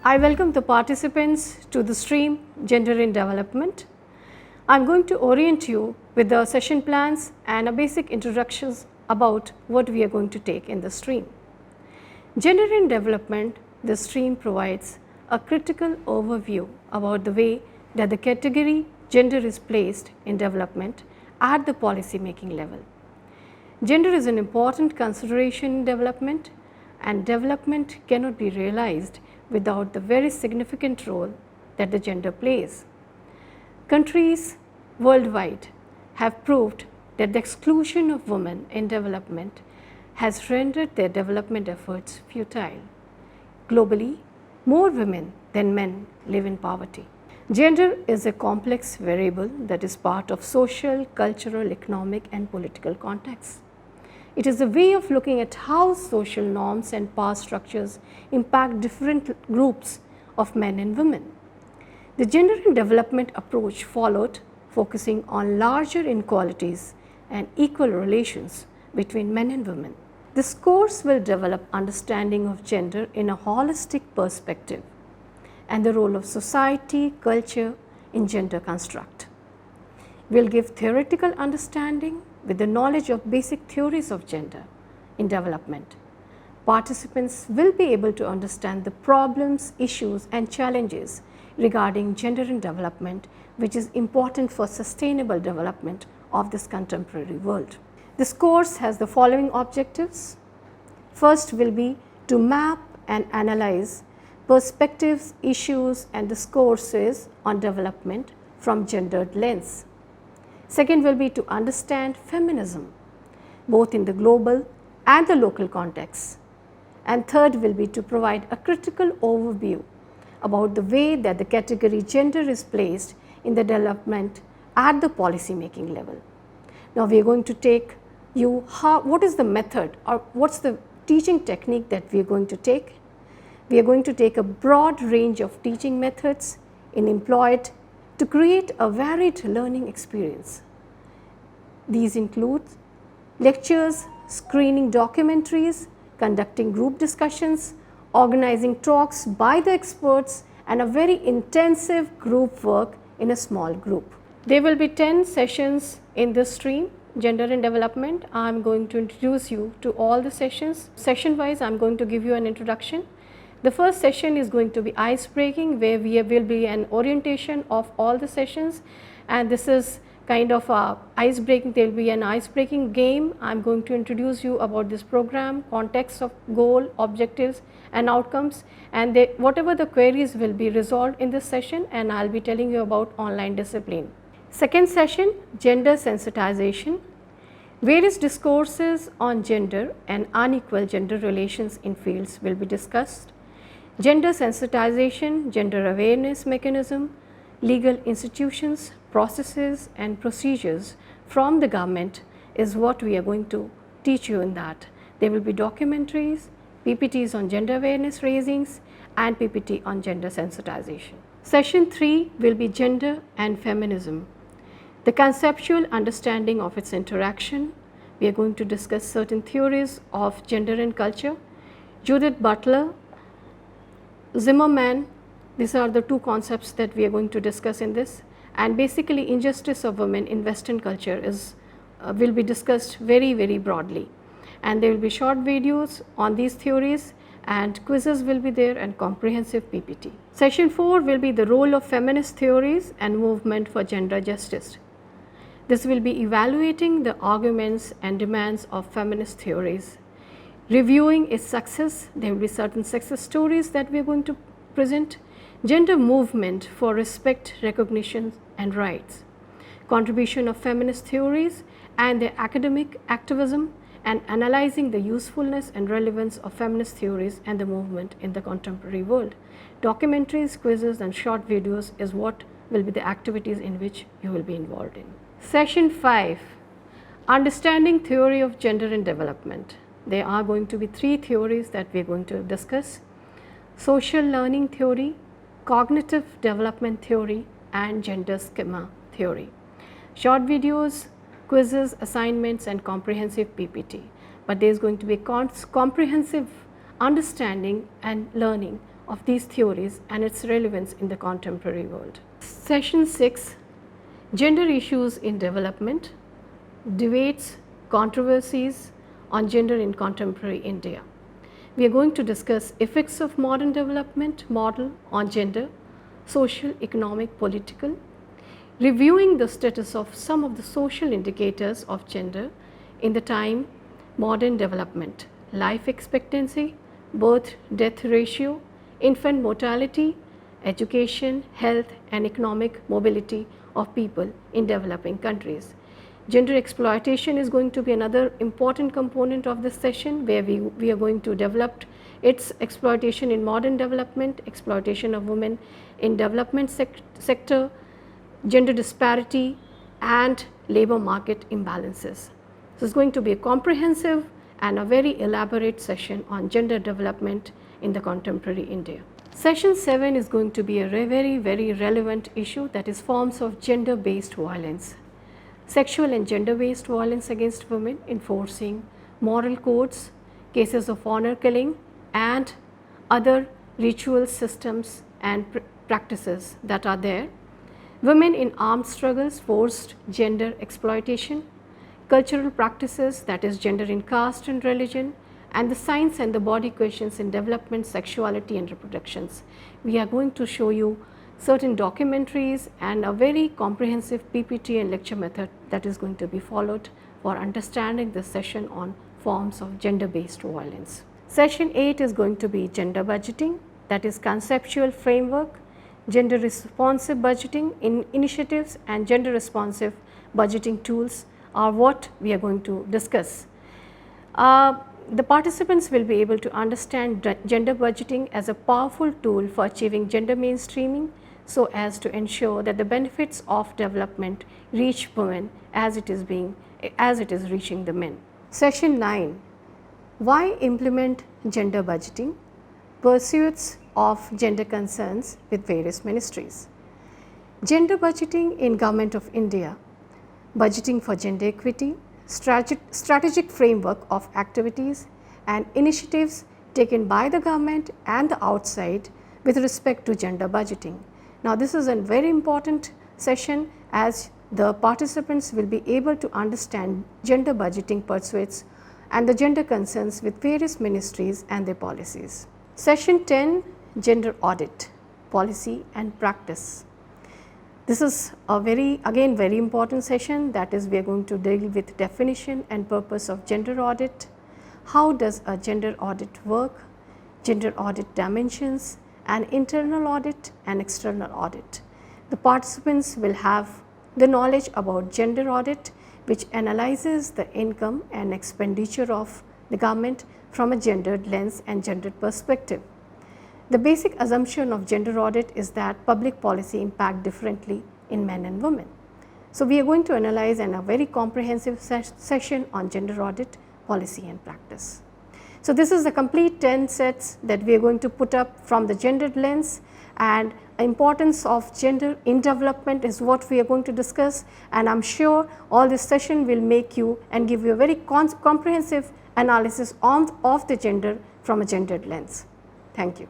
I welcome the participants to the stream Gender in Development. I am going to orient you with the session plans and a basic introductions about what we are going to take in the stream. Gender in Development, the stream provides a critical overview about the way that the category gender is placed in development at the policy making level. Gender is an important consideration in development, and development cannot be realized without the very significant role that the gender plays. Countries worldwide have proved that the exclusion of women in development has rendered their development efforts futile. Globally, more women than men live in poverty. Gender is a complex variable that is part of social, cultural, economic and political contexts. It is a way of looking at how social norms and power structures impact different groups of men and women. The gender in development approach followed, focusing on larger inequalities and equal relations between men and women. This course will develop understanding of gender in a holistic perspective and the role of society, culture in gender construct. We will give theoretical understanding with the knowledge of basic theories of gender in development. Participants will be able to understand the problems, issues and challenges regarding gender in development, which is important for sustainable development of this contemporary world. This course has the following objectives. First will be to map and analyze perspectives, issues and discourses on development from gendered lens. Second will be to understand feminism, both in the global and the local contexts. And third will be to provide a critical overview about the way that the category gender is placed in the development at the policy making level. Now we are going to take you what is the method or what's the teaching technique that we are going to take. We are going to take a broad range of teaching methods employed to create a varied learning experience. These include lectures, screening documentaries, conducting group discussions, organizing talks by the experts and a very intensive group work in a small group. There will be 10 sessions in this stream, Gender in Development. I am going to introduce you to all the sessions. Section wise, I am going to give you an introduction. The first session is going to be ice breaking, where will be an orientation of all the sessions, and this is kind of a ice breaking. There will be an ice breaking game. I am going to introduce you about this program, context of goal, objectives and outcomes, and whatever the queries will be resolved in this session, and I will be telling you about online discipline. Second session, gender sensitization. Various discourses on gender and unequal gender relations in fields will be discussed. Gender sensitization, gender awareness mechanism, legal institutions, processes and procedures from the government is what we are going to teach you in that. There will be documentaries, PPTs on gender awareness raisings and PPT on gender sensitization. Session 3 will be gender and feminism. The conceptual understanding of its interaction. We are going to discuss certain theories of gender and culture. Judith Butler, Zimmerman, these are the two concepts that we are going to discuss in this, and basically injustice of women in Western culture will be discussed very broadly, and there will be short videos on these theories and quizzes will be there and comprehensive PPT. Session 4 will be the role of feminist theories and movement for gender justice. This will be evaluating the arguments and demands of feminist theories, reviewing its success. There will be certain success stories that we are going to present. Gender movement for respect, recognition and rights. Contribution of feminist theories and their academic activism, and analyzing the usefulness and relevance of feminist theories and the movement in the contemporary world. Documentaries, quizzes and short videos is what will be the activities in which you will be involved in. Session 5, understanding theory of gender in development. There are going to be 3 theories that we are going to discuss: social learning theory, cognitive development theory and gender schema theory. Short videos, quizzes, assignments and comprehensive PPT, but there is going to be comprehensive understanding and learning of these theories and its relevance in the contemporary world. Session 6, Gender Issues in Development, Debates, Controversies on Gender in Contemporary India. We are going to discuss effects of modern development model on gender, social, economic, political, reviewing the status of some of the social indicators of gender in the time modern development, life expectancy, birth-death ratio, infant mortality, education, health and economic mobility of people in developing countries. Gender exploitation is going to be another important component of this session, where we are going to develop its exploitation in modern development, exploitation of women in development sector, gender disparity and labor market imbalances. So, it is going to be a comprehensive and a very elaborate session on gender development in the contemporary India. Session 7 is going to be a very relevant issue, that is forms of gender based violence. Sexual and gender based violence against women, enforcing moral codes, cases of honor killing and other ritual systems and practices that are there. Women in armed struggles, forced gender exploitation, cultural practices, that is gender in caste and religion, and the science and the body questions in development, sexuality and reproductions. We are going to show you certain documentaries and a very comprehensive PPT and lecture method that is going to be followed for understanding this session on forms of gender based violence. Session 8 is going to be gender budgeting, that is conceptual framework, gender responsive budgeting in initiatives and gender responsive budgeting tools are what we are going to discuss. The participants will be able to understand gender budgeting as a powerful tool for achieving gender mainstreaming, so as to ensure that the benefits of development reach women as it is reaching the men. Session 9, why implement gender budgeting? Pursuits of gender concerns with various ministries. Gender budgeting in Government of India, budgeting for gender equity, strategic framework of activities and initiatives taken by the government and the outside with respect to gender budgeting. Now, this is a very important session, as the participants will be able to understand gender budgeting pursuits and the gender concerns with various ministries and their policies. Session 10, Gender Audit, Policy and Practice. This is a very important session, that is we are going to deal with definition and purpose of gender audit, how does a gender audit work, gender audit dimensions and internal audit and external audit. The participants will have the knowledge about gender audit, which analyzes the income and expenditure of the government from a gendered lens and gendered perspective. The basic assumption of gender audit is that public policy impact differently in men and women. So, we are going to analyze in a very comprehensive session on gender audit, policy and practice. So, this is the complete 10 sets that we are going to put up from the gendered lens, and importance of gender in development is what we are going to discuss, and I am sure all this session will make you and give you a very comprehensive analysis of the gender from a gendered lens. Thank you.